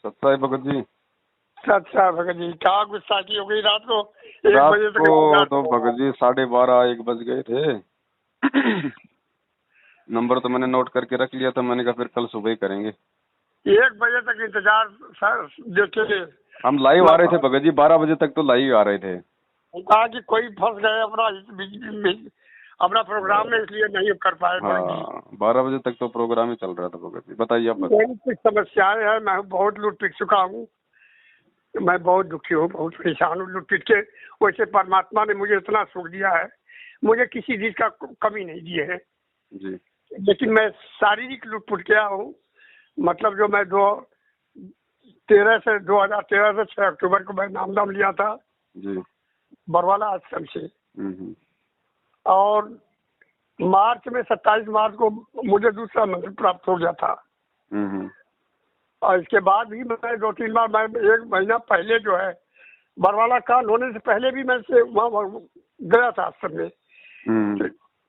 सच्चा है भगत जी। अच्छा भगत जी, क्या गुस्ताखी हो गई रात को 1 रात बजे तक? को तो भगत जी 12:30 1 बज गए थे। नंबर तो मैंने नोट करके रख लिया था, मैंने कहा फिर कल सुबह ही करेंगे। 1 बजे तक इंतजार सर देखे। हम लाइव आ रहे थे भगत जी, 12 बजे तक तो लाइव आ रहे थे। कहा कि कोई फंस गए अपना प्रोग्राम में, इसलिए नहीं कर पाए। हाँ 12 बजे तक तो प्रोग्राम ही चल रहा था भगत जी। बताइए आप। मेरी कुछ समस्याएं हैं, मैं बहुत लूट पिट चुका हूँ, मैं बहुत दुखी हूँ, बहुत परेशान हूँ लूट पिट के। वैसे परमात्मा ने मुझे इतना सुख दिया है, मुझे किसी चीज का कमी नहीं दी है जी। लेकिन मैं शारीरिक लूट पुट गया हूँ। मतलब जो मैं 2013 से 6 अक्टूबर को मैं नामदान लिया था जी। बरवाला आश्रम से, और मार्च में 27 मार्च को मुझे दूसरा मंदिर प्राप्त हो गया था। और इसके बाद भी मैं 2-3 बार, मैं 1 महीना पहले जो है बरवाला कांड होने से पहले भी मैं से वहाँ गया था आश्रम में।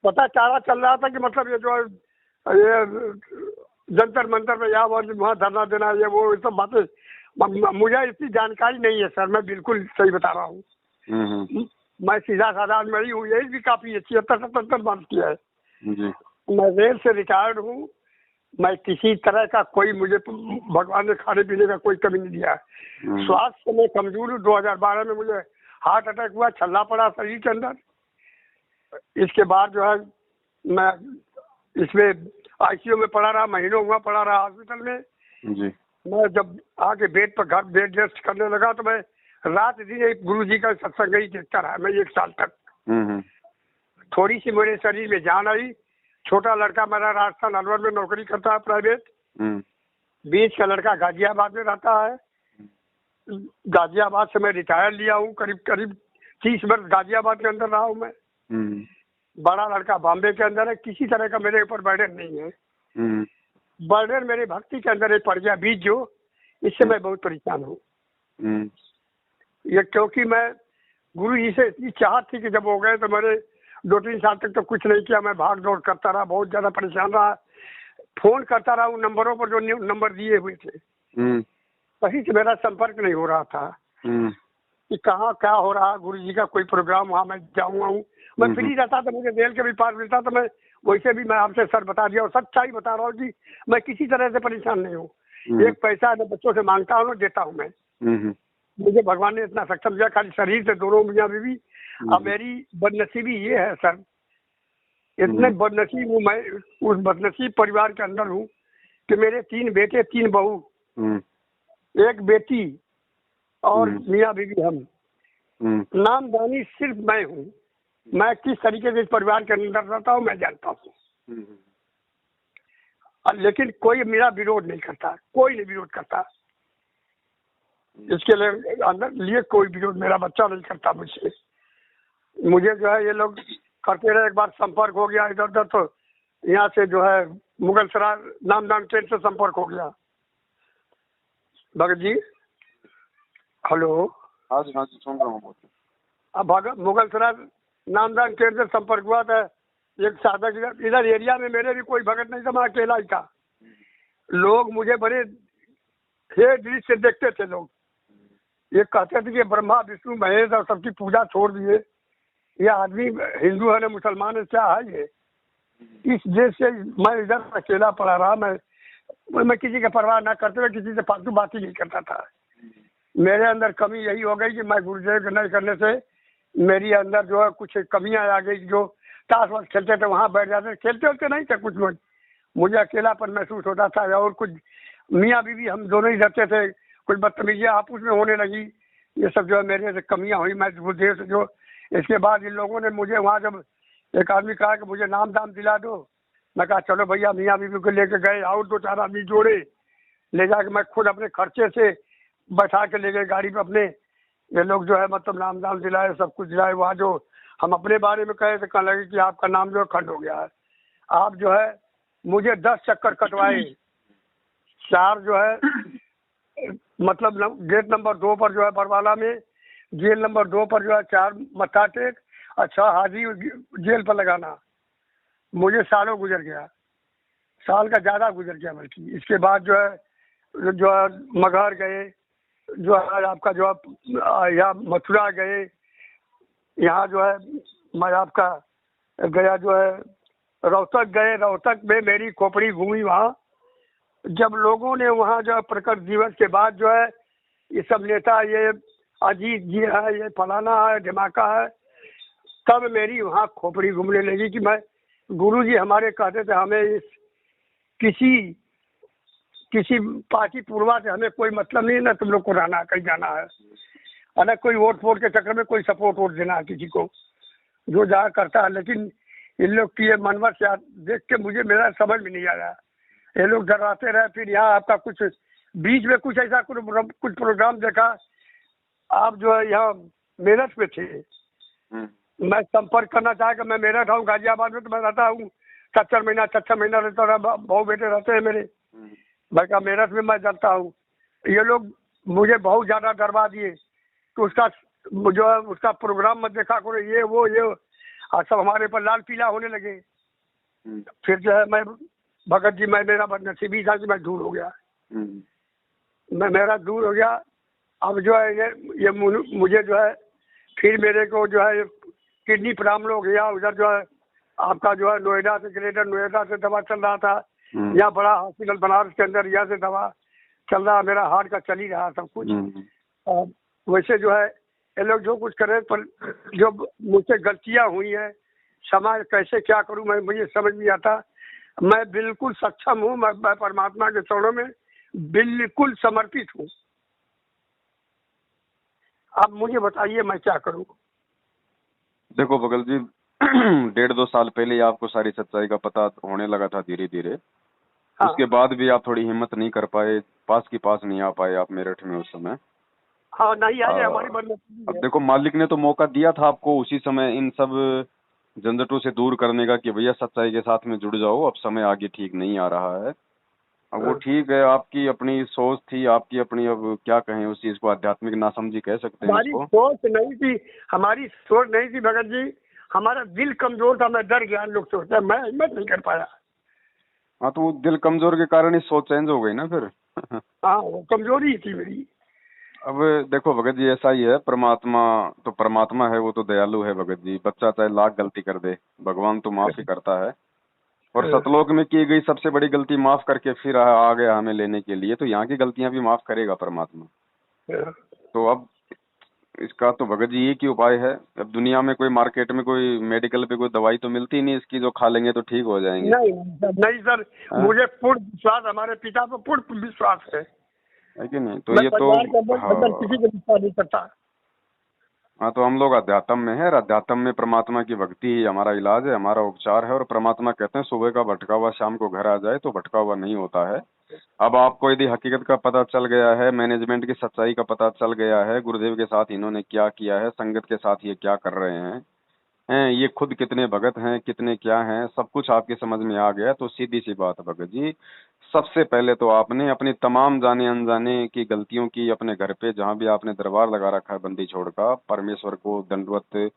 पता चारा चल रहा था कि मतलब ये जो है ये जंतर मंतर में या वहाँ धरना देना, ये वो सब बातें मुझे इतनी जानकारी नहीं है सर, मैं बिल्कुल सही बता रहा हूँ। मैं सीधा साधा आदमी हूँ, एज भी काफी है, 76-77 वर्ष की है जी। मैं रेल से रिटायर्ड हूँ। मैं किसी तरह का कोई, मुझे भगवान ने खाने पीने का कोई कमी नहीं दिया है। स्वास्थ्य में कमजोर हूँ। 2012 में मुझे हार्ट अटैक हुआ, छल्ला पड़ा शरीर के अंदर। इसके बाद जो है मैं इसमें आईसीयू में पड़ा रहा, महीनों हुआ पड़ा रहा हॉस्पिटल में जी। मैं जब आके बेड पर घर बेड रेस्ट करने लगा तो मैं रात दिन एक गुरु जी का सत्संग ही देखता रहा मैं 1 साल तक। थोड़ी सी मेरे शरीर में जान आई। छोटा लड़का मेरा राजस्थान अलवर में नौकरी करता है प्राइवेट, बीच का लड़का गाजियाबाद में रहता है। गाजियाबाद से मैं रिटायर लिया हूँ, करीब 30 वर्ष गाजियाबाद के अंदर रहा हूँ मैं। बड़ा लड़का बॉम्बे के अंदर है। किसी तरह का मेरे ऊपर बर्डन नहीं है। बर्डन मेरे भक्ति के अंदर पड़ गया बीज, जो इससे मैं बहुत परेशान हूँ। ये क्योंकि मैं गुरु जी से इतनी चाहत थी कि जब हो गए तो मेरे 2-3 साल तक तो कुछ नहीं किया, मैं भाग दौड़ करता रहा, बहुत ज्यादा परेशान रहा। फोन करता रहा उन नंबरों पर जो नंबर दिए हुए थे, कहीं से मेरा संपर्क नहीं हो रहा था कि कहाँ क्या हो रहा। गुरु जी का कोई प्रोग्राम वहाँ मैं जाऊँगा हूँ, मैं फ्री रहता था, मुझे रेल के भी पास मिलता तो मैं वैसे भी मैं आपसे सर बता दिया और सच्चाई बता रहा हूँ कि मैं किसी तरह से परेशान नहीं हूँ। एक पैसा मैं बच्चों से मांगता हूँ, देता हूँ मैं। मुझे भगवान ने इतना सक्षम दिया, खाली शरीर से दोनों मियाँ बीवी। अब मेरी बदनसीबी ये है सर, इतने बदनसीब हूँ मैं, उस बदनसीब परिवार के अंदर हूँ कि मेरे 3 बेटे 3 बहू, 1 बेटी और मियाँ बीवी हम। नामदानी सिर्फ मैं हूँ। मैं किस तरीके से इस परिवार के अंदर रहता हूँ मैं जानता हूँ। लेकिन कोई मेरा विरोध नहीं करता, कोई नहीं विरोध करता। इसके लिए अंदर लिए कोई विरोध मेरा बच्चा नहीं करता मुझसे। मुझे जो है ये लोग करते रहे, एक बार संपर्क हो गया इधर उधर, तो यहाँ से जो है मुगलसराय नामदान ट्रेन से संपर्क हो गया। भगत जी हेलो। हाँ जी सुन रहा हूँ। अब मुगलसराय नामदान ट्रेन से संपर्क हुआ था। एक साधक इधर एरिया में मेरे भी कोई भगत नहीं था, मैं अकेला ही था। लोग मुझे बड़े हे दृष्टि से देखते थे। लोग ये कहते थे कि ब्रह्मा विष्णु महेश और सबकी पूजा छोड़ दिए, ये आदमी हिंदू है ना मुसलमान है, क्या है ये। इस देश से मैं इधर अकेला पड़ा रहा। मैं किसी का परवाह ना करते हुए किसी से फालतू बात ही नहीं करता था। मेरे अंदर कमी यही हो गई कि मैं गुरुदेव के नहीं करने से मेरी अंदर जो है कुछ कमियां आ गई। जो ताश वाश खेलते थे वहाँ बैठ जाते, खेलते होते नहीं थे कुछ लोग, मुझे अकेलापन महसूस होता था। और कुछ मियाँ बीवी हम दोनों ही रहते थे, कुछ बदतमीजियाँ आपस में होने लगी। ये सब जो है मेरे से कमियां हुई। मैं गुरुदेव से जो इसके बाद इन लोगों ने मुझे वहाँ जब एक आदमी कहा कि मुझे नाम दाम दिला दो, मैं कहा चलो भैया। मियाँ बीवी को लेके गए और 2-4 आदमी जोड़े, ले जाके मैं खुद अपने खर्चे से बैठा के ले गए गाड़ी पे अपने। ये लोग जो है मतलब नाम दाम दिलाए, सब कुछ दिलाए। वहाँ जो हम अपने बारे में कहे तो कहने लगे कि आपका नाम जो है खंड हो गया है। आप जो है मुझे 10 चक्कर कटवाए। 4 जो है मतलब गेट नंबर 2 पर जो है बरवाला में, जेल नंबर 2 पर जो है 4 मत्था टेक, अच्छा हाजिरी जेल पर लगाना। मुझे सालों गुजर गया, साल का ज़्यादा गुजर गया बल्कि। इसके बाद जो है जो है मगहर गए, जो है आपका जो है यहाँ मथुरा गए, यहाँ जो है मैं आपका गया जो है रोहतक गए। रोहतक में मेरी खोपड़ी घूमी वहाँ। जब लोगों ने वहाँ जो है प्रकट दिवस के बाद जो है ये सब नेता, ये अजीत जी है, ये फलाना है, धमाका है, तब मेरी वहाँ खोपड़ी घूमने लगी कि मैं, गुरुजी हमारे कहते थे हमें इस किसी पार्टी पूर्वा से हमें कोई मतलब नहीं है, ना तुम लोग को रहना कहीं जाना है, और न कोई वोट फोट के चक्कर में कोई सपोर्ट वोट देना है किसी को, जो जहाँ करता है। लेकिन इन लोग की ये मनवत से देख के मुझे मेरा समझ में नहीं आया। ये लोग डराते रहे। फिर यहाँ आपका कुछ बीच में कुछ ऐसा कुछ प्रोग्राम देखा। आप जो है यहाँ मेरठ में थे, मैं संपर्क करना चाहा, मैं मेरठ हूँ, गाजियाबाद में तो मैं रहता हूँ, 6 महीना रहता रहा, बहु बेटे रहते हैं मेरे। मैं कहा मेरठ में मैं जानता हूँ। ये लोग मुझे बहुत ज़्यादा डरवा दिए तो उसका जो है उसका प्रोग्राम मत देखा करो, ये वो ये, और सब हमारे पर लाल पीला होने लगे। फिर जो है मैं भगत जी, मैं मेरा बदनसीबी था कि मैं दूर हो गया, मैं मेरा दूर हो गया। अब जो है ये मुझे जो है फिर मेरे को जो है किडनी प्रॉब्लम हो गया। उधर जो है आपका जो है नोएडा से, ग्रेटर नोएडा से दवा चल रहा था, यहाँ बड़ा हॉस्पिटल बनारस के अंदर यहाँ से दवा चल रहा, मेरा हार्ट का चल ही रहा सब कुछ। और वैसे जो है ये लोग जो कुछ करे, पर जो मुझसे गलतियाँ हुई हैं, क्षमा कैसे क्या करूँ मैं, मुझे समझ नहीं आता। मैं बिल्कुल सक्षम हूँ, मैं परमात्मा के चरणों में बिल्कुल समर्पित हूँ। अब मुझे बताइए मैं क्या करूँ। देखो बगल जी, 1.5-2 साल पहले ही आपको सारी सच्चाई का पता होने लगा था धीरे धीरे। हाँ। उसके बाद भी आप थोड़ी हिम्मत नहीं कर पाए, पास नहीं आ पाए आप मेरठ में उस समय। हाँ नहीं आए हमारी बदनसीबी अब है। देखो मालिक ने तो मौका दिया था आपको उसी समय इन सब झंझटों से दूर करने का कि भैया सच्चाई के साथ में जुड़ जाओ, अब समय आगे ठीक नहीं आ रहा है। अब वो ठीक है, आपकी अपनी सोच थी, आपकी अपनी, अब क्या कहें उस चीज को, आध्यात्मिक नासमझी कह सकते हैं हमारी उसको। सोच नहीं थी, हमारी सोच नहीं थी भगत जी, हमारा दिल कमजोर था। मैं डर गया, लोग सोचते मैं हिम्मत नहीं कर पाया। हाँ तो वो दिल कमजोर के कारण ही सोच चेंज हो गई ना फिर। हाँ वो कमजोरी ही थी मेरी। अब देखो भगत जी, ऐसा ही है, परमात्मा तो परमात्मा है, वो तो दयालु है भगत जी। बच्चा चाहे लाख गलती कर दे, भगवान तो माफ ही करता है। और सतलोक में की गई सबसे बड़ी गलती माफ करके फिर आ गया हमें लेने के लिए, तो यहाँ की गलतियां भी माफ करेगा परमात्मा। तो अब इसका तो भगत जी एक ही उपाय है। अब दुनिया में कोई, मार्केट में कोई, मेडिकल पे कोई दवाई तो मिलती नहीं इसकी जो खा लेंगे तो ठीक हो जाएंगे। नहीं सर, मुझे पूर्ण विश्वास, हमारे पिता पर पूर्ण विश्वास है कि नहीं? तो ये तो किसी को विश्वास नहीं करता। हाँ, तो हम लोग अध्यात्म में है, और अध्यात्म में परमात्मा की भक्ति ही हमारा इलाज है, हमारा उपचार है। और परमात्मा कहते हैं सुबह का भटका हुआ शाम को घर आ जाए तो भटका हुआ नहीं होता है। अब आपको यदि हकीकत का पता चल गया है, मैनेजमेंट की सच्चाई का पता चल गया है, गुरुदेव के साथ इन्होंने क्या किया है, संगत के साथ ये क्या कर रहे हैं, ये खुद कितने भगत हैं, कितने क्या हैं, सब कुछ आपके समझ में आ गया। तो सीधी सी बात है भगत जी, सबसे पहले तो आपने अपनी तमाम जाने अनजाने की गलतियों की अपने घर पे, जहाँ भी आपने दरबार लगा रखा है बंदी छोड़ का, परमेश्वर को दंडवत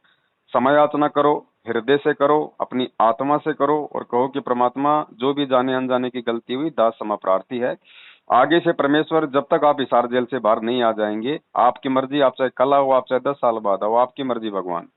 समय याचना करो, हृदय से करो, अपनी आत्मा से करो, और कहो कि परमात्मा जो भी जाने अनजाने की गलती हुई दास क्षमा प्रार्थी है। आगे से परमेश्वर जब तक आप हिसार जेल से बाहर नहीं आ जाएंगे, आपकी मर्जी, आप चाहे कल आओ, आप चाहे 10 साल बाद आओ, आपकी मर्जी भगवान।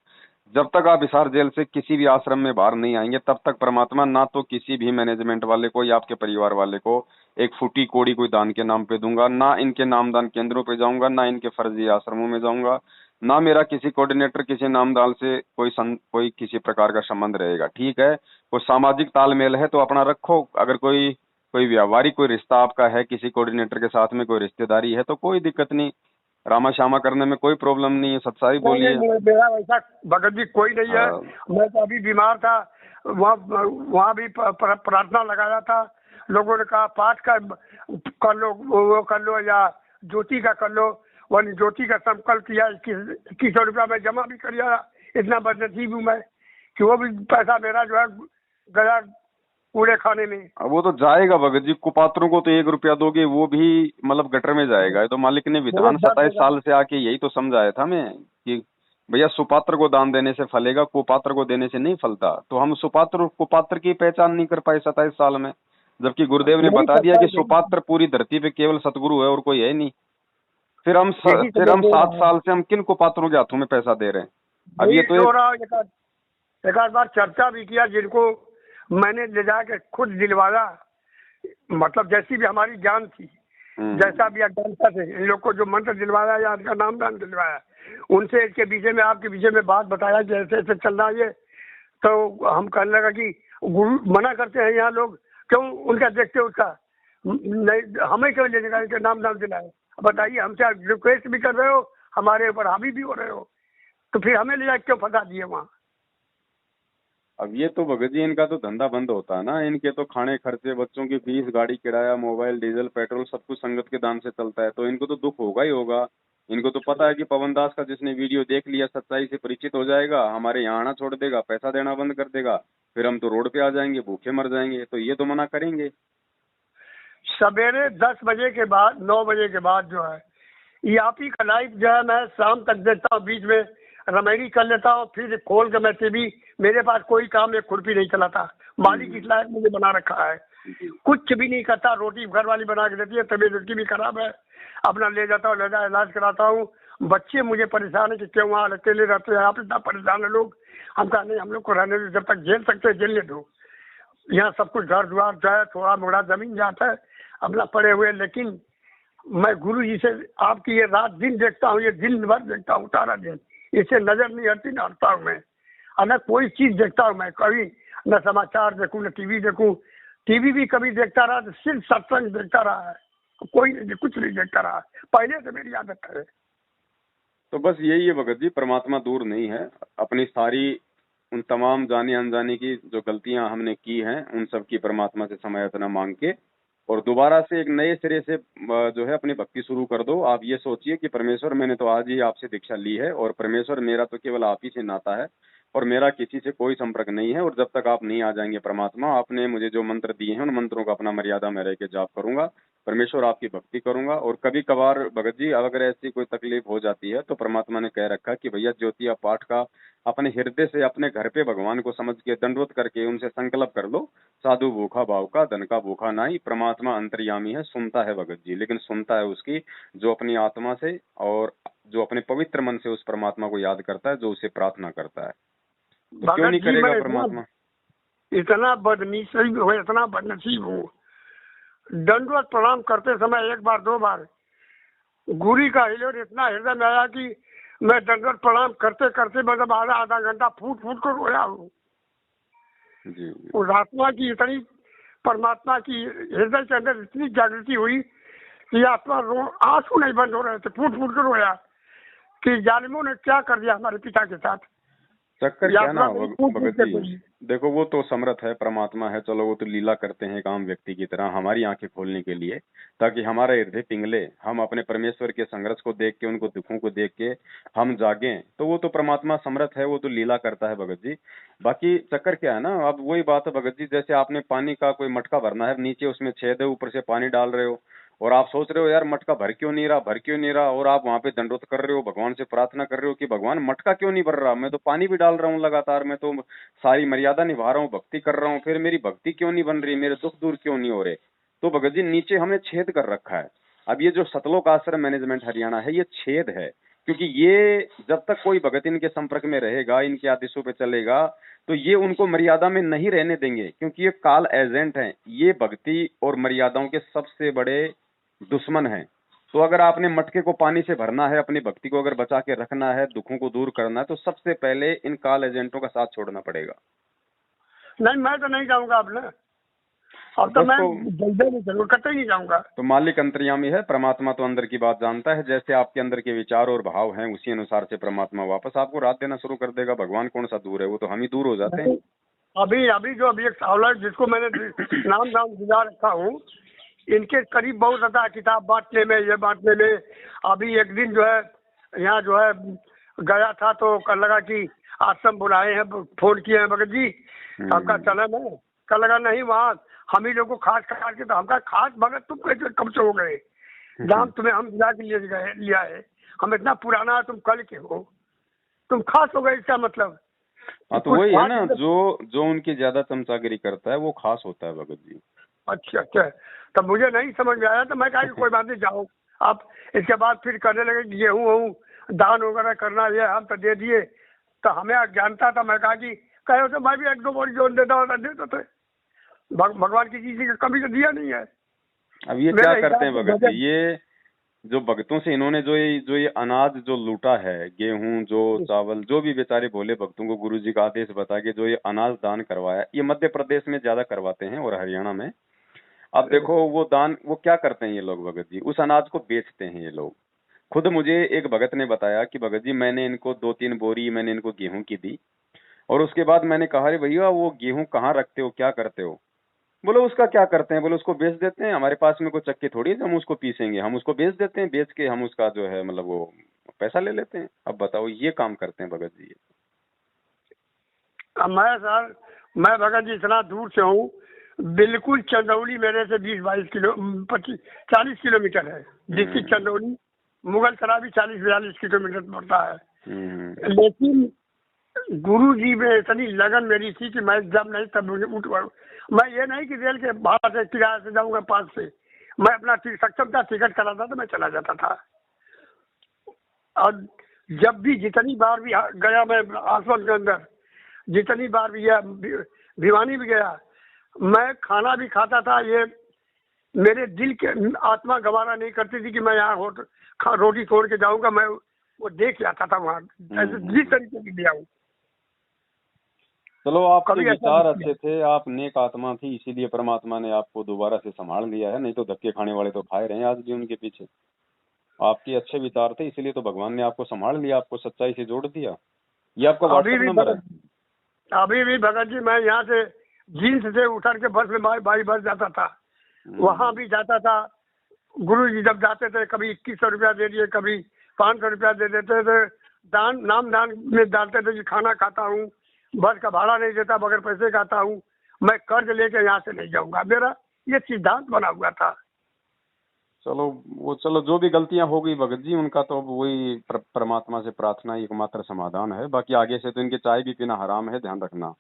जब तक आप हिसार जेल से किसी भी आश्रम में बाहर नहीं आएंगे, तब तक परमात्मा ना तो किसी भी मैनेजमेंट वाले को या आपके परिवार वाले को एक फूटी कोड़ी कोई दान के नाम पे दूंगा, ना इनके नामदान केंद्रों पे जाऊंगा, ना इनके फर्जी आश्रमों में जाऊंगा, ना मेरा किसी कोऑर्डिनेटर किसी नामदान से कोई किसी प्रकार का संबंध रहेगा। ठीक है, कोई सामाजिक तालमेल है तो अपना रखो। अगर कोई व्यावहारिक कोई रिश्ता आपका है किसी कोऑर्डिनेटर के साथ में, कोई रिश्तेदारी है, तो कोई दिक्कत नहीं, रामा श्यामा करने में कोई प्रॉब्लम नहीं है, सच्चाई बोलिए। मेरा वैसा भगत जी कोई नहीं है। मैं तो अभी बीमार था, वहाँ भी प्रार्थना लगाया था। लोगों ने कहा पाठ का कर लो, वो कर लो, या ज्योति का कर लो। वन ज्योति का संकल्प किया, 2100 रुपया मैं जमा भी कर दिया। इतना बदनसीब हूँ मैं कि वो भी पैसा मेरा जो है गया कूड़े खाने में। अब वो तो जाएगा भगत जी, कुपात्रों को तो 1 रुपया दोगे वो भी मतलब गटर में जाएगा। तो मालिक ने विधान 27 साल से आके यही तो समझाया था मैं कि भैया सुपात्र को दान देने से फलेगा, कुपात्र को देने से नहीं फलता। तो हम सुपात्र कुपात्र की पहचान नहीं कर पाए 27 साल में। जबकि गुरुदेव ने नहीं बता दिया पता कि सुपात्र पूरी धरती पे केवल सतगुरु है और कोई है नहीं। फिर हम यही तो मैं बोल 7 रहा हूँ। साल से हम किन को पात्रों के हाथों में पैसा दे रहे हैं? अब ये यही तो हो रहा है। एक आध बार चर्चा भी किया, जिनको मैंने ले जाके खुद दिलवाया, मतलब जैसी भी हमारी ज्ञान थी, जैसा भी अज्ञानता से इन लोग को जो मंत्र दिलवाया या इनका नामदान दिलवाया, उनसे इसके विषय में, आपके विषय में बात बताया कि ऐसे ऐसे चल रहा है ये। तो हम कहने लगा कि गुरु मना करते हैं यहाँ लोग, क्यों उनका देखते उसका नहीं, हमें क्यों लेने का, इनके नामदान दिलाए। बताइए, हम क्या रिक्वेस्ट भी कर रहे हो, हमारे ऊपर हावी भी हो रहे हो, तो फिर हमें ले जाके क्यों फंसा दिए वहाँ। अब ये तो भगत जी इनका तो धंधा बंद होता है ना। इनके तो खाने खर्चे, बच्चों की फीस, गाड़ी किराया, मोबाइल, डीजल, पेट्रोल सब कुछ संगत के दान से चलता है, तो इनको तो दुख होगा ही होगा। इनको तो पता है कि पवन दास का जिसने वीडियो देख लिया, सच्चाई से परिचित हो जाएगा, हमारे यहाँ आना छोड़ देगा, पैसा देना बंद कर देगा, फिर हम तो रोड पे आ जाएंगे, भूखे मर जाएंगे। तो ये तो मना करेंगे। सवेरे 10 बजे के बाद, 9 बजे के बाद जो है, ये आप ही का लाइव जो है मैं शाम तक देखता हूँ, बीच में रमेडी कर लेता हूँ, फिर खोल के मैं टीवी, मेरे पास कोई काम, एक खुरपी नहीं चलाता, मालिक इस लायक मुझे बना रखा है, कुछ भी नहीं करता। रोटी घर वाली बना के देती है, तबीयत उसकी भी खराब है, अपना ले जाता हूँ, ले जा इलाज कराता हूँ। बच्चे मुझे परेशान है कि क्यों वहाँ अकेले रहते हैं आप, इतना परेशान है लोग। हम कहा नहीं, हम लोग को रहने दो, जब तक झेल सकते हैं झेलने दो। यहाँ सब कुछ घर द्वार जो है, थोड़ा मोड़ा जमीन जाता है, अपना पड़े हुए। लेकिन मैं गुरु जी से आपकी ये रात दिन देखता हूँ, ये दिन भर देखता हूँ, सारा दिन इससे नजर नहीं हटती, न हटता हूँ मैं। और न कोई चीज देखता हूँ मैं कभी, न समाचार देखूँ, न टीवी देखूँ। टीवी भी कभी देखता रहा तो सिर्फ सत्संग देखता रहा है, कोई कुछ नहीं देखता रहा, पहले से मेरी आदत है। तो बस यही है भगत जी, परमात्मा दूर नहीं है। अपनी सारी उन तमाम जाने अनजाने की जो गलतियां हमने की हैं, उन सब की परमात्मा से क्षमा याचना मांग के और दोबारा से एक नए सिरे से जो है अपनी भक्ति शुरू कर दो। आप ये सोचिए कि परमेश्वर, मैंने तो आज ही आपसे दीक्षा ली है और परमेश्वर मेरा तो केवल आप ही से नाता है और मेरा किसी से कोई संपर्क नहीं है। और जब तक आप नहीं आ जाएंगे परमात्मा, आपने मुझे जो मंत्र दिए हैं उन मंत्रों का अपना मर्यादा में रह के जाप करूंगा, परमेश्वर आपकी भक्ति करूंगा। और कभी कभार भगत जी अगर ऐसी कोई तकलीफ हो जाती है तो परमात्मा ने कह रखा कि भैया ज्योतिया पाठ का अपने हृदय से अपने घर पे भगवान को समझ के दंडवत करके उनसे संकल्प कर लो, साधु भूखा भाव का, धन का भूखा नहीं। परमात्मा अंतर्यामी है, सुनता है भगत जी, लेकिन सुनता है उसकी जो अपनी आत्मा से और जो अपने पवित्र मन से उस परमात्मा को याद करता है, जो उसे प्रार्थना करता है। तो क्यों नहीं करेगा परमात्मा? इतना बदनसीब हूँ, इतना बदनसीब हूँ, दंडवत प्रणाम करते समय एक बार 2 बार गुरी का हिलोर इतना हृदय में आया कि मैं दंडवत प्रणाम करते करते मतलब आधा घंटा फूट फूट कर रोया हूँ। उस आत्मा की इतनी, परमात्मा की हृदय के अंदर इतनी जागृति हुई कि आत्मा आंसू नहीं बंद हो रहे थे, फूट फूट कर रोया कि जालिमों ने क्या कर दिया हमारे पिता के साथ। चक्कर क्या ना भगत जी, देखो वो तो समर्थ है, परमात्मा है, चलो वो तो लीला करते हैं एक आम व्यक्ति की तरह हमारी आंखें खोलने के लिए, ताकि हमारा हृदय पिघले, हम अपने परमेश्वर के संघर्ष को देख के, उनको दुखों को देख के हम जागें। तो वो तो परमात्मा समर्थ है, वो तो लीला करता है भगत जी। बाकी चक्कर क्या है ना, अब वही बात है भगत जी, जैसे आपने पानी का कोई मटका भरना है, नीचे उसमें छेद है, ऊपर से पानी डाल रहे हो और आप सोच रहे हो यार मटका भर क्यों नहीं रहा, भर क्यों नहीं रहा, और आप वहां पे दंडोत कर रहे हो, भगवान से प्रार्थना कर रहे हो कि भगवान मटका क्यों नहीं भर रहा, मैं तो पानी भी डाल रहा हूँ लगातार, मैं तो सारी मर्यादा निभा रहा हूँ, भक्ति कर रहा हूँ, फिर मेरी भक्ति क्यों नहीं बन रही, मेरे दुख दूर क्यों नहीं हो रहे। तो भगत जी नीचे हमने छेद कर रखा है। अब ये जो सतलोक आश्रम मैनेजमेंट हरियाणा है, ये छेद है, क्योंकि ये जब तक कोई भगत इनके संपर्क में रहेगा, इनके आदेशों पे चलेगा, तो ये उनको मर्यादा में नहीं रहने देंगे, क्योंकि ये काल एजेंट हैं, ये भक्ति और मर्यादाओं के सबसे बड़े दुश्मन है। तो अगर आपने मटके को पानी से भरना है, अपनी भक्ति को अगर बचा के रखना है, दुखों को दूर करना है, तो सबसे पहले इन काल एजेंटों का साथ छोड़ना पड़ेगा। नहीं, मैं तो नहीं जाऊंगा अब ना, अब तो मैं जरूर करते ही नहीं जाऊंगा। तो मालिक अंतर्यामी है, परमात्मा तो अंदर की बात जानता है, जैसे आपके अंदर के विचार और भाव हैं उसी अनुसार से परमात्मा वापस आपको रात देना शुरू कर देगा। भगवान कौन सा दूर है, वो तो हम ही दूर हो जाते हैं। अभी जो एक सावला जिसको मैंने नाम गुजार रखा हूँ, इनके करीब बहुत ज्यादा किताब बांटने में, ये बांटने में। अभी एक दिन जो है यहाँ जो है गया था, तो कल लगा कि आश्रम बुलाए हैं, फोन किए हैं भगत जी, आपका चला ना, कल लगा नहीं वहाँ हम ही लोग को खास काट के, तो हमका खास भगत तुम कैसे कब से हो गए, दाम तुम्हें हम दिला के लिया है, हम इतना पुराना है, तुम कल के हो, तुम खास हो गए, इसका मतलब। हाँ तो वही है ना, जो उनकी ज्यादा चमचागिरी करता है वो खास होता है भगत जी। अच्छा अच्छा, तब मुझे नहीं समझ में आया, तो मैं कहा कि कोई बात नहीं, जाओ आप। इसके बाद फिर करने लगे कि गेहूँ वहूँ दान वगैरह करना, ये हम तो दे दिए। तो हमें अज्ञानता था, मैं कहा कि कहे तो मैं भी 1-2 बोरी जोन देता होता, देते थे। भगवान किसी चीज का कभी तो दिया नहीं है। अब ये क्या मेरे करते हिसाब हैं से भगत जी, भजन। ये जो भक्तों से इन्होंने जो ये अनाज जो लूटा है, गेहूं जो चावल जो भी बेचारे भोले भक्तों को गुरु जी का आदेश बता के जो ये अनाज दान करवाया, ये मध्य प्रदेश में ज्यादा करवाते हैं और हरियाणा में। अब देखो वो दान वो क्या करते हैं ये लोग भगत जी, उस अनाज को बेचते हैं ये लोग। खुद मुझे एक भगत ने बताया कि भगत जी मैंने इनको 2-3 बोरी मैंने इनको गेहूं की दी, और उसके बाद मैंने कहा अरे भैया वो गेहूं कहाँ रखते हो, क्या करते हो? बोले उसका क्या करते हैं, बोले उसको बेच देते हैं, हमारे पास में कोई चक्की थोड़ी है जो हम उसको पीसेंगे, हम उसको बेच देते हैं, बेच के हम उसका जो है मतलब वो पैसा ले लेते हैं। अब बताओ ये काम करते हैं भगत जी। अब मैं सर, मैं भगत जी इतना दूर से हूँ, बिल्कुल चंदौली मेरे से 20-22 किलो 25-40 किलोमीटर है। डिस्ट्रिक्ट चंदौली, मुगल सराय भी 40-42 किलोमीटर पड़ता है। लेकिन गुरु जी में इतनी लगन मेरी थी कि मैं जब नहीं तब मुझे उठ, मैं ये नहीं कि रेल के भाड़ा से किराए से जाऊंगा 5 से, मैं अपना सक्षम था, टिकट कराता था, मैं चला जाता था। और जब भी जितनी बार भी गया मैं आसमान के अंदर, जितनी बार भी गया, भिवानी भी गया, मैं खाना भी खाता था। ये मेरे दिल के आत्मा गवारा नहीं करती थी कि मैं यहाँ रोटी छोड़ के जाऊंगा। मैं वो देख के आता था वहाँ, ऐसे जिस तरीके की दिया हूँ। चलो आपके कभी ऐसा विचार नहीं अच्छे थे, आप नेक आत्मा थी, इसीलिए परमात्मा ने आपको दोबारा से संभाल लिया है, नहीं तो धक्के खाने वाले तो खाए रहे हैं आज भी उनके पीछे। आपके अच्छे विचार थे, इसीलिए तो भगवान ने आपको संभाल लिया, आपको सच्चाई से जोड़ दिया। ये आपका व्हाट्सएप नंबर है? अभी भी भगत जी मैं यहाँ से जींस से उतर के बस में बाई बस जाता था, वहाँ भी जाता था। गुरु जी जब जाते थे, कभी 2100 रुपया दे दिए, कभी 500 रुपया दे देते थे। नाम दान में डालते थे कि खाना खाता हूँ, बस का भाड़ा नहीं देता, बगैर पैसे खाता हूँ, मैं कर्ज लेके यहाँ से नहीं जाऊंगा, मेरा ये सिद्धांत बना हुआ था। चलो जो भी गलतियां हो गई भगत जी, उनका तो अब वही परमात्मा से प्रार्थना ही एकमात्र समाधान है। बाकी आगे से तो इनके चाय भी पीना हराम है, ध्यान रखना।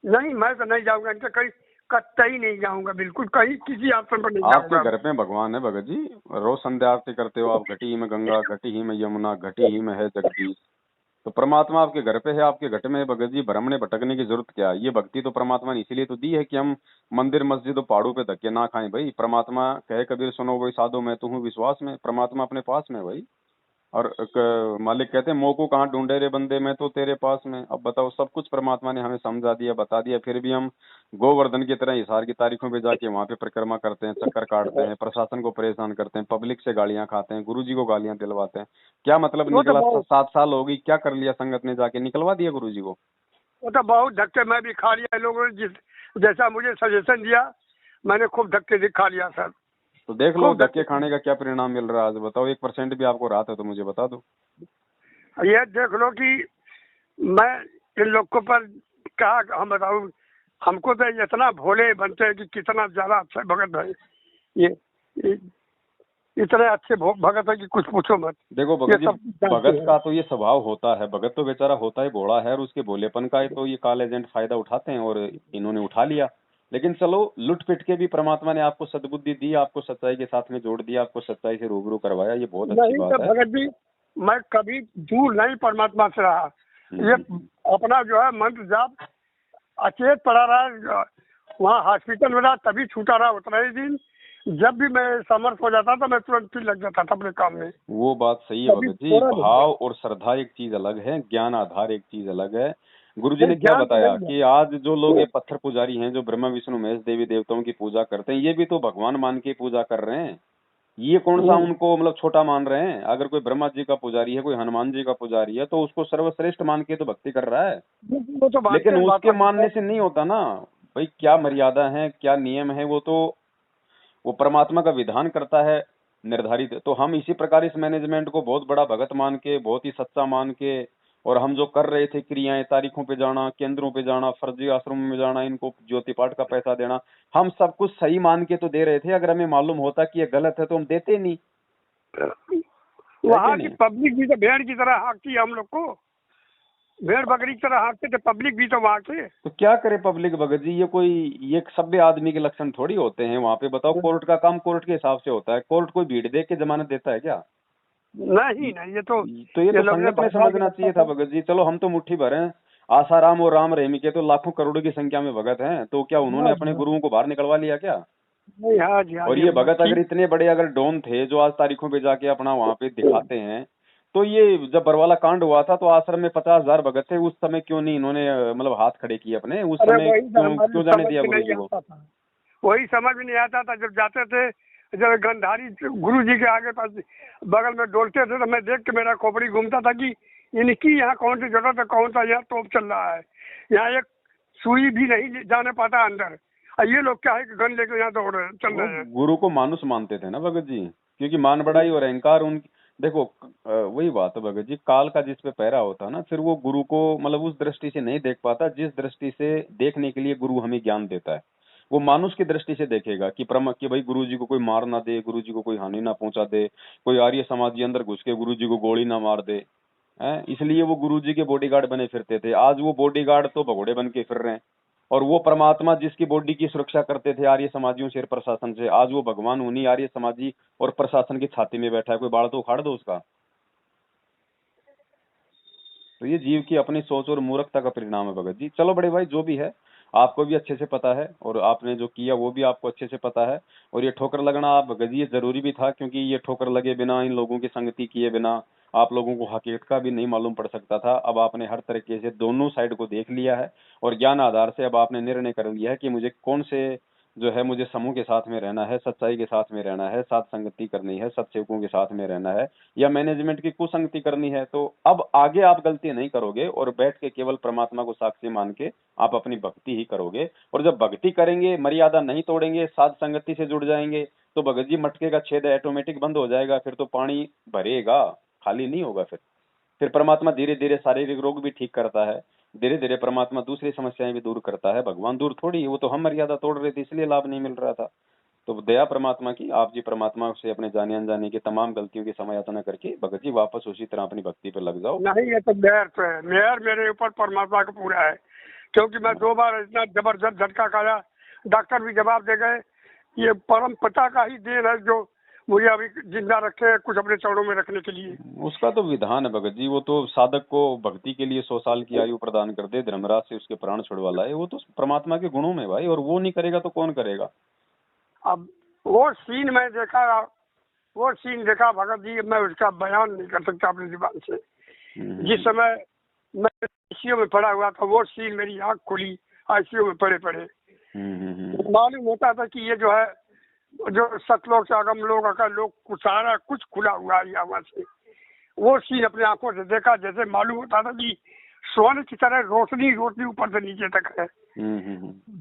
नहीं, मैं तो नहीं जाऊंगा इनके कहीं, कतई नहीं जाऊंगा, बिल्कुल कहीं किसी आश्रम पर नहीं आपके जाऊंगा। घर पे भगवान है भगत जी, रोज संध्या आरती करते हो आप, घटी ही में गंगा, घटी ही में यमुना, घटी ही में है जगदीश। तो परमात्मा आपके घर पे है, आपके घट में है भगत जी, भ्रमणे भटकने की जरूरत क्या है? ये भक्ति तो परमात्मा ने इसीलिए तो दी है कि हम मंदिर मस्जिद और पहाड़ों पे धक्के ना खाएं भाई। परमात्मा कहे कबीर सुनो वही साधो मैं तो हूँ विश्वास में, परमात्मा अपने पास में भाई। और मालिक कहते हैं मोको कहाँ ढूंढे रे बंदे, मैं तो तेरे पास में। अब बताओ, सब कुछ परमात्मा ने हमें समझा दिया, बता दिया, फिर भी हम गोवर्धन की तरह हिसार की तारीखों पे जाके वहां पे परिक्रमा करते हैं, चक्कर काटते हैं, प्रशासन को परेशान करते हैं, पब्लिक से गालियां खाते हैं, गुरुजी को गालियां दिलवाते हैं। क्या मतलब वो तो निकला? बहुत 7 साल हो गई, क्या कर लिया संगत ने, जाके निकलवा दिया गुरुजी को। वो तो बहुत धक्के मैं भी खा लिया, लोगों ने जैसा मुझे सजेशन दिया, मैंने खूब धक्के खा लिया सर। तो देख लो खूब धक्के खाने का क्या परिणाम मिल रहा है आज, बताओ। 1% भी आपको राहत है तो मुझे बता दो। ये देख लो कि मैं इन लोगों पर क्या हम बताऊं, हमको तो इतना भोले बनते हैं कि कितना ज्यादा अच्छा भगत है ये इतने अच्छे भगत है कि कुछ पूछो मत। देखो भगत जी, सब जानते भगत हैं। का तो ये स्वभाव होता है, भगत तो बेचारा होता है भोला है, और उसके भोलेपन का तो ये काले एजेंट फायदा उठाते हैं, और इन्होंने उठा लिया। लेकिन चलो, लुट पिट के भी परमात्मा ने आपको सद्बुद्धि दी, आपको सच्चाई के साथ में जोड़ दिया, आपको सच्चाई से रूबरू करवाया, ये बहुत अच्छी नहीं तो बात है। भगत जी, मैं कभी दूर नहीं परमात्मा से रहा। ये अपना जो है मंत्र जाप अचेत पड़ा रहा, वहाँ हॉस्पिटल में रहा तभी छूटा रहा उतना ही दिन। जब भी मैं समर्थ हो जाता था, मैं तुरंत फिर लग जाता था अपने काम में। वो बात सही है कभी भगत जी, छोड़ा नहीं। भाव और श्रद्धा एक चीज अलग है, ज्ञान आधार एक चीज अलग है। गुरुजी नहीं, ने क्या ज्ञान तो बताया वही कि आज जो लोग ये पत्थर पुजारी हैं, जो ब्रह्मा विष्णु महेश देवी देवताओं की पूजा करते हैं, ये भी तो भगवान मान के पूजा कर रहे हैं। ये कौन सा है। उनको मतलब छोटा मान रहे हैं? अगर कोई ब्रह्मा जी का पुजारी है, कोई हनुमान जी का पुजारी है, तो उसको सर्वश्रेष्ठ मान के तो भक्ति कर रहा है। वो तो मानते लेकिन हैं, बात उसके हम मानने से नहीं होता ना भाई, क्या मर्यादा है, क्या नियम है, वो परमात्मा का विधान करता है निर्धारित। तो हम इसी प्रकार इस मैनेजमेंट को बहुत बड़ा भगत मान के, बहुत ही सच्चा मान के, और हम जो कर रहे थे क्रियाएं, तारीखों पे जाना, केंद्रों पे जाना, फर्जी आश्रमों में जाना, इनको ज्योति पाठ का पैसा देना, हम सब कुछ सही मान के तो दे रहे थे। अगर हमें मालूम होता कि ये गलत है तो हम देते नहीं, है कि वहाँ की नहीं? पब्लिक भी तो भेड़ की तरह हाँकती है हम लोग को। भेड़ बकरी की तरह हाँकते थे, पब्लिक भी तो वहाँ के। तो क्या करे पब्लिक भगत जी, ये सभ्य आदमी के लक्षण थोड़ी होते हैं वहाँ पे। बताओ, कोर्ट का काम कोर्ट के हिसाब से होता है। कोर्ट कोई भीड़ देख के जमानत देता है क्या? नहीं नहीं, ये तो ये तो लोग ने संगत ने भड़का के समझना रखा चाहिए था था। भगत जी। चलो हम तो मुट्ठी भर हैं, आसाराम और राम रहीम के तो लाखों करोड़ों की संख्या में भगत हैं, तो क्या उन्होंने हाँ अपने जी, गुरुओं को बाहर निकलवा लिया क्या? नहीं, हाँ जी, हाँ और जी, ये हाँ जी, भगत अगर ठीक। इतने बड़े अगर डॉन थे जो आज तारीखों पे जाके अपना वहां पे दिखाते हैं, तो ये जब बरवाला कांड हुआ था तो आश्रम में 50,000 भगत थे, उस समय क्यों नहीं इन्होंने मतलब हाथ खड़े किए अपने? उस अरे समय वही तो क्यों हमारी क्यों जाने समझ दिया में गुरु नहीं जी को? आता था, वही समझ में नहीं आता था। जब जाते थे, जब गंधारी गुरु जी के आगे पास बगल में डोलते थे, तो मैं देख के मेरा खोपड़ी घूमता था कि इनकी यहाँ कौन सी जरूरत है, कौन सा यहाँ तोप चल रहा है। यहाँ एक सुई भी नहीं जाने पाता अंदर, और ये लोग क्या है कि गन लेके यहाँ दौड़ रहे चल वो रहे हैं। गुरु को मानुस मानते थे ना भगत जी, क्योंकि मान बढ़ाई और अहंकार उन देखो वही बात है भगत जी, काल का जिस पे पहरा होता है ना, फिर वो गुरु को मतलब उस दृष्टि से नहीं देख पाता जिस दृष्टि से देखने के लिए गुरु हमें ज्ञान देता है। वो मानुष की दृष्टि से देखेगा कि भाई गुरु जी को कोई मार ना दे, गुरु जी को कोई हानि ना पहुंचा दे, कोई आर्य समाजी अंदर घुस के गुरु जी को गोली ना मार दे। हैं, इसलिए वो गुरु जी के बॉडीगार्ड बने फिरते थे। आज वो बॉडीगार्ड तो भगोड़े बन के फिर रहे हैं। और वो परमात्मा जिसकी बॉडी की सुरक्षा करते थे आर्य समाजियों से, प्रशासन से, आज वो भगवान उन्हीं आर्य समाजी और प्रशासन की छाती में बैठा है। कोई बाल तो उखाड़ दो उसका। तो ये जीव की अपनी सोच और मूर्खता का परिणाम है भगत जी। चलो बड़े भाई, जो भी है आपको भी अच्छे से पता है, और आपने जो किया वो भी आपको अच्छे से पता है। और ये ठोकर लगना आप भगत जी ये जरूरी भी था, क्योंकि ये ठोकर लगे बिना, इन लोगों की संगति किए बिना आप लोगों को हकीकत का भी नहीं मालूम पड़ सकता था। अब आपने हर तरीके से दोनों साइड को देख लिया है, और ज्ञान आधार से अब आपने निर्णय कर लिया है कि मुझे कौन से जो है, मुझे समूह के साथ में रहना है, सच्चाई के साथ में रहना है, साथ संगति करनी है, सत्सेवकों के साथ में रहना है, या मैनेजमेंट की कुसंगति करनी है। तो अब आगे आप गलती नहीं करोगे, और बैठ के केवल परमात्मा को साक्षी मान के आप अपनी भक्ति ही करोगे। और जब भक्ति करेंगे, मर्यादा नहीं तोड़ेंगे, साथ संगति से जुड़ जाएंगे, तो भगत जी मटके का छेद ऑटोमेटिक बंद हो जाएगा। फिर तो पानी भरेगा, खाली नहीं होगा। फिर परमात्मा धीरे धीरे शारीरिक रोग भी ठीक करता है, धीरे धीरे परमात्मा दूसरी समस्याएं भी दूर करता है। भगवान दूर थोड़ी है, वो तो हम मर्यादा तोड़ रहे थे इसलिए लाभ नहीं मिल रहा था। तो दया परमात्मा की, आप जी परमात्मा से अपने जाने अनजाने की तमाम गलतियों की समायाचना करके भगत जी वापस उसी तरह अपनी भक्ति पर लग जाओ। नहीं, ये तो मेहर पे है, मेहर मेरे ऊपर परमात्मा का पूरा है, क्योंकि मैं 2 बार इतना जबरदस्त झटका खाया, डॉक्टर भी जवाब दे गए। ये परम पिता का ही देन है जो मुझे अभी जिंदा रखे हैं, कुछ अपने चरणों में रखने के लिए। उसका तो विधान है भगत जी, वो तो साधक को भक्ति के लिए 100 साल की आयु प्रदान कर दे, धर्मराज से उसके प्राण छुड़वा लाए। वो तो परमात्मा के गुणों में भाई, और वो नहीं करेगा तो कौन करेगा? अब वो सीन मैं देखा, वो सीन देखा भगत जी, मैं उसका बयान नहीं कर सकता अपनी जुबान से। जिस समय मैं आईसीयू में पड़ा हुआ था, वो सीन मेरी आंख खुली आईसीयू में पड़े पड़े। मालूम होता था कि ये जो है, जो सतलोक से अगम लोग अकल लोग सारा कुछ खुला हुआ है यहाँ से। वो सीन अपने आंखों से देखा, जैसे मालूम होता था कि स्वर्ण की तरह रोशनी रोशनी ऊपर से नीचे तक है।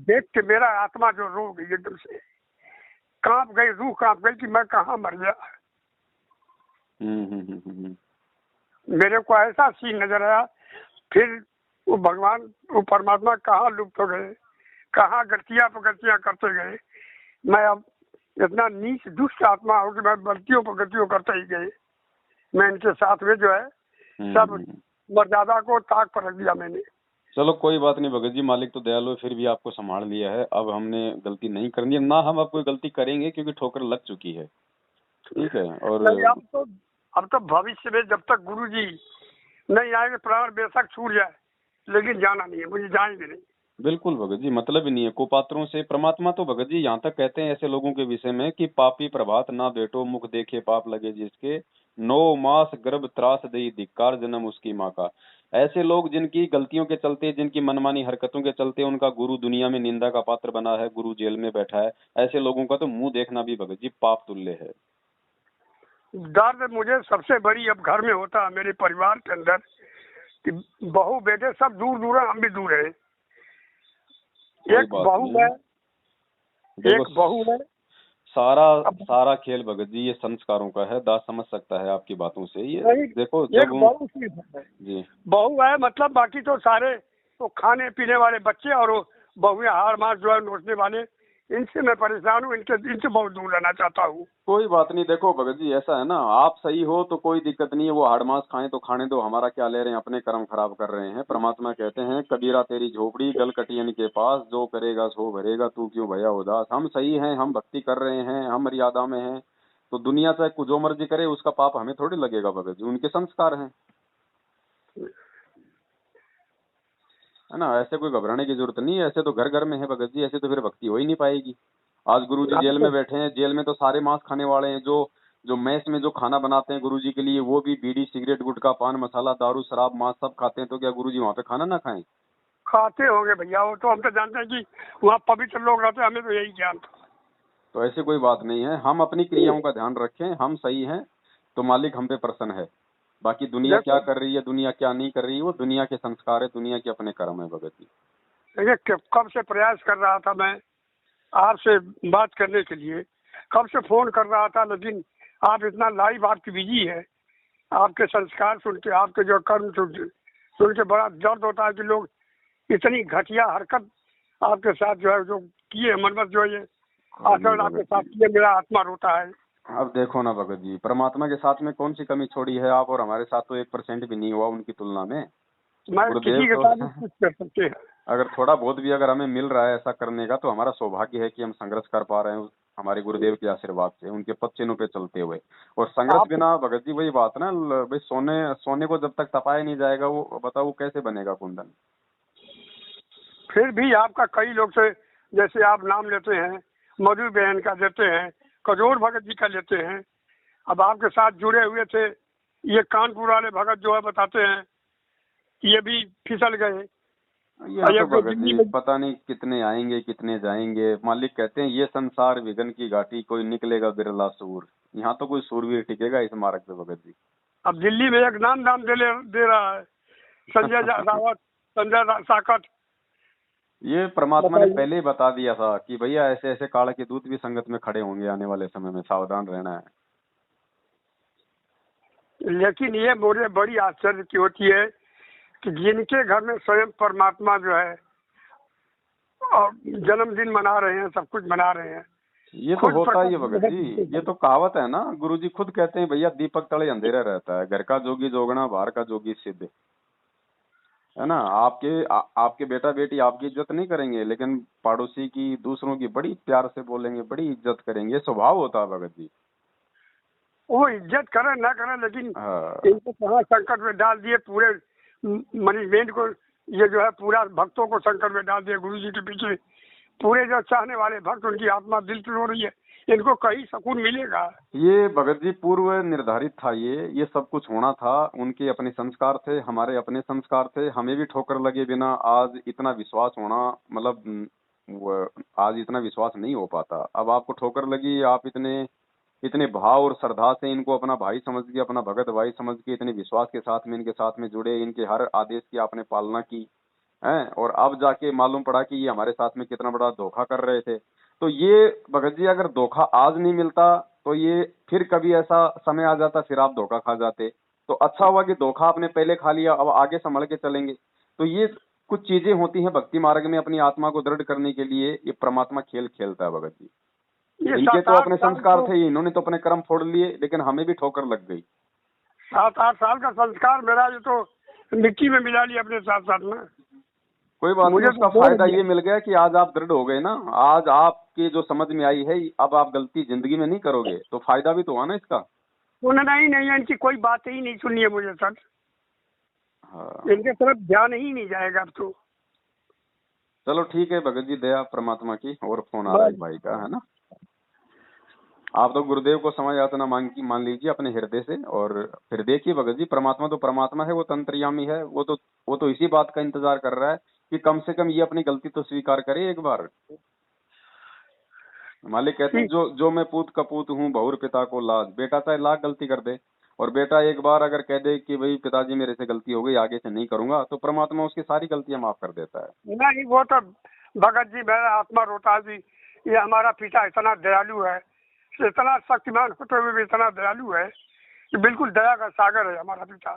देख के मेरा आत्मा जो रो गई, एकदम से कांप गई, रूह कांप गई कि मैं कहाँ मर गया। मेरे को ऐसा सीन नजर आया। फिर वो भगवान, वो परमात्मा कहाँ लुप्त हो गए, कहाँ गलतियां पर गलतियां करते गए। मैं अब इतना नीच दुष्ट आत्मा हो कि मैं गलतियों पर गलतियों करते ही गए। मैं इनके साथ में जो है सब मर्यादा को ताक पर रख दिया मैंने। चलो कोई बात नहीं भगत जी, मालिक तो दयालु है, फिर भी आपको संभाल लिया है। अब हमने गलती नहीं करनी है ना, हम अब कोई गलती करेंगे क्योंकि ठोकर लग चुकी है। ठीक है। और अब तो भविष्य में जब तक गुरु जी नहीं आएंगे, प्राण बेशक छूट जाए, लेकिन जाना नहीं है, मुझे जाएंगे नहीं। बिल्कुल भगत जी, मतलब ही नहीं है कुपात्रों से। परमात्मा तो भगत जी यहाँ तक कहते हैं ऐसे लोगों के विषय में कि पापी प्रभात ना बेटो, मुख देखे पाप लगे जिसके, 9 मास गर्भ त्रास दई धिक्कार जन्म उसकी माँ का। ऐसे लोग जिनकी गलतियों के चलते, जिनकी मनमानी हरकतों के चलते उनका गुरु दुनिया में निंदा का पात्र बना है, गुरु जेल में बैठा है, ऐसे लोगों का तो मुंह देखना भी भगत जी पाप तुल्य है। दर्द मुझे सबसे बड़ी अब घर में होता है, मेरे परिवार के अंदर, कि बहू बेटे सब दूर दूर है, हम भी दूर है। एक बहू है। सारा खेल भगत जी ये संस्कारों का है। दास समझ सकता है आपकी बातों से। ये देखो, एक बहू जी बहू है, मतलब बाकी तो सारे तो खाने पीने वाले बच्चे, और बहू हार मार जो है नोचने वाले, इनसे मैं परेशान हूँ, इनसे बहुत दूर रहना चाहता हूँ। कोई बात नहीं, देखो भगत जी ऐसा है ना, आप सही हो तो कोई दिक्कत नहीं है, वो हाड़ मांस खाएं तो खाने दो, हमारा क्या ले रहे हैं, अपने कर्म खराब कर रहे हैं। परमात्मा कहते हैं कबीरा तेरी झोपड़ी गल कटियन के पास, जो करेगा सो भरेगा, तू क्यों भया उदास। हम सही हैं, हम भक्ति कर रहे हैं, हम मर्यादा में हैं, तो दुनिया चाहे जो मर्जी करे उसका पाप हमें थोड़ी लगेगा भगत जी, उनके संस्कार हैं, है ना। ऐसे कोई घबराने की जरूरत नहीं है, ऐसे तो घर घर में है भगत जी, ऐसे तो फिर भक्ति हो ही नहीं पाएगी। आज गुरुजी जेल में बैठे हैं, जेल में तो सारे मांस खाने वाले हैं, जो जो मैस में जो खाना बनाते हैं गुरुजी के लिए, वो भी बीड़ी सिगरेट गुटखा पान मसाला दारू शराब मांस सब खाते हैं, तो क्या गुरुजी वहाँ पे खाना ना खाएं? खाते होंगे भैया, वो तो हम तो जानते हैं कि वहाँ पवित्र लोग रहते हैं, हमें तो यही ज्ञान था। तो ऐसी कोई बात नहीं है, हम अपनी क्रियाओं का ध्यान रखें, हम सही हैं तो मालिक हम पे प्रसन्न है। बाकी दुनिया क्या कर रही है, दुनिया क्या नहीं कर रही है, वो दुनिया के संस्कार है, दुनिया के अपने कर्म है भगत जी। देखिए कब से प्रयास कर रहा था मैं आपसे बात करने के लिए, कब से फोन कर रहा था, लेकिन आप इतना लाइव आपकी बिजी है। आपके संस्कार सुन के, आपके जो कर्म सुन के बड़ा दर्द होता है कि लोग इतनी घटिया हरकत आपके साथ जो है जो किए, मनमत जो ये आचरण आपके साथ किए, मेरा आत्मा रोता है। अब देखो ना भगत जी, परमात्मा के साथ में कौन सी कमी छोड़ी है आप, और हमारे साथ तो 1% भी नहीं हुआ उनकी तुलना में। मैं गुरुदेव किसी के तो साथ भी कुछ कर सकते हैं। अगर थोड़ा बहुत भी अगर हमें मिल रहा है ऐसा करने का, तो हमारा सौभाग्य है कि हम संघर्ष कर पा रहे हैं हमारे गुरुदेव के आशीर्वाद से, उनके पद चिन्हों पे चलते हुए। और संघर्ष आप बिना भगत जी वही बात ना, भाई सोने सोने को जब तक तपाया नहीं जाएगा, वो बताओ वो कैसे बनेगा कुंदन। फिर भी आपका कई लोग से, जैसे आप नाम लेते हैं मधु बहन का लेते हैं, कजोर भगत जी का लेते हैं, अब आपके साथ जुड़े हुए थे ये कानपुर वाले भगत जो है बताते हैं ये भी फिसल गए। ये तो भगत दिल्ली जी में पता नहीं कितने आएंगे कितने जाएंगे, मालिक कहते हैं ये संसार विघन की घाटी, कोई निकलेगा बिरला सूर। यहाँ तो कोई सूरवीर टिकेगा इस मार्ग पे भगत जी। अब दिल्ली में एक नाम दे रहा है संजय रावत, साकत। ये परमात्मा ने पहले ही बता दिया था कि भैया ऐसे ऐसे काल के दूत भी संगत में खड़े होंगे आने वाले समय में, सावधान रहना है। लेकिन ये मुझे बड़ी आश्चर्य की होती है कि जिनके घर में स्वयं परमात्मा जो है और जन्मदिन मना रहे हैं, सब कुछ मना रहे हैं, ये तो होता ही है भगत जी, ये तो कहावत है ना, गुरुजी खुद कहते हैं भैया दीपक तले अंधेरा रहता है, घर का जोगी जोगना बाहर का जोगी सिद्ध, है ना। आपके बेटा बेटी आपकी इज्जत नहीं करेंगे, लेकिन पड़ोसी की दूसरों की बड़ी प्यार से बोलेंगे, बड़ी इज्जत करेंगे, स्वभाव होता है भगत जी। वो इज्जत करे ना करे, लेकिन हाँ। इनको कहाँ संकट में डाल दिए पूरे मैनेजमेंट को, ये जो है पूरा भक्तों को संकट में डाल दिए गुरु जी के पीछे। पूरे जो चाहने वाले भक्त, उनकी आत्मा दिल से रो रही है, इनको कहीं सुकून मिलेगा? ये भगत जी पूर्व निर्धारित था, ये सब कुछ होना था, उनके अपने संस्कार थे, हमारे अपने संस्कार थे, हमें भी ठोकर लगे बिना आज इतना विश्वास होना, मतलब आज इतना विश्वास नहीं हो पाता। अब आपको ठोकर लगी, आप इतने इतने भाव और श्रद्धा से इनको अपना भाई समझ के, अपना भगत भाई समझ के, इतने विश्वास के साथ में इनके साथ में जुड़े, इनके हर आदेश की आपने पालना की है, और अब जाके मालूम पड़ा कि ये हमारे साथ में कितना बड़ा धोखा कर रहे थे। तो ये भगत जी अगर धोखा आज नहीं मिलता तो ये फिर कभी ऐसा समय आ जाता, फिर आप धोखा खा जाते। तो अच्छा हुआ कि धोखा आपने पहले खा लिया, अब आगे संभल के चलेंगे। तो ये कुछ चीजें होती हैं भक्ति मार्ग में, अपनी आत्मा को दृढ़ करने के लिए ये परमात्मा खेल खेलता है भगत जी। इनके तो अपने संस्कार थे ही, इन्होंने तो अपने कर्म फोड़ लिए, लेकिन हमें भी ठोकर लग गई। 7-8 साल का संस्कार मेरा ये तो मिट्टी में मिला लिया अपने साथ साथ में। कोई बात नहीं, उसका फायदा ये मिल गया कि आज आप दृढ़ हो गए ना, आज आपकी जो समझ में आई है, अब आप गलती जिंदगी में नहीं करोगे, तो फायदा भी तो हुआ ना इसका। सुनना ही नहीं है, इनकी कोई बात ही नहीं सुननी है मुझे सर। हाँ। इनके तरफ ध्यान ही नहीं जाएगा अब तो। चलो ठीक है भगत जी, दया परमात्मा की। और फोन आ रहा है भाई का, है ना। आप तो गुरुदेव को समय यातना मान लीजिए अपने हृदय से, और फिर देखिए भगत जी, परमात्मा तो परमात्मा है, वो तंत्रयामी है, वो तो इसी बात का इंतजार कर रहा है कि कम से कम ये अपनी गलती तो स्वीकार करे एक बार। मालिक कहते हैं जो मैं पूत कपूत हूँ बहुर पिता को लाज। बेटा चाहे लाख गलती कर दे, और बेटा एक बार अगर कह दे कि भाई पिताजी मेरे से गलती हो गई, आगे से नहीं करूंगा, तो परमात्मा उसकी सारी गलतियां माफ कर देता है। नहीं, वो तो भगत जी मेरा आत्मा रोता जी, ये हमारा पिता इतना दयालु है, इतना शक्तिमान होते हुए भी इतना दयालु है कि बिल्कुल दया का सागर है हमारा पिता।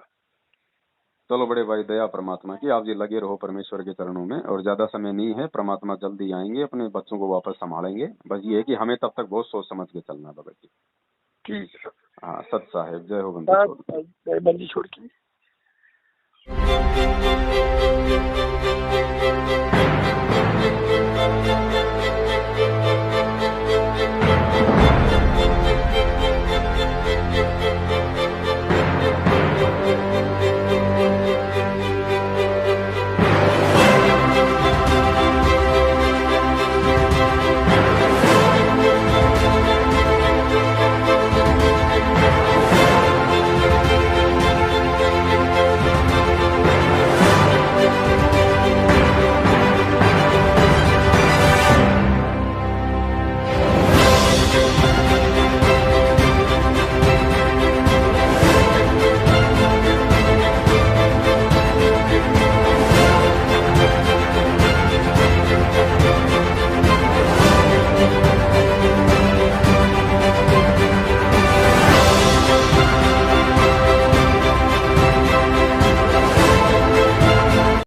चलो बड़े भाई, दया परमात्मा की, आप जी लगे रहो परमेश्वर के चरणों में, और ज्यादा समय नहीं है, परमात्मा जल्दी आएंगे, अपने बच्चों को वापस संभालेंगे। बस ये है कि हमें तब तक बहुत सोच समझ के चलना है बाबा जी। ठीक है। हाँ सत साहेब, जय हो बंदी छोड़। बंदी छोड़ की।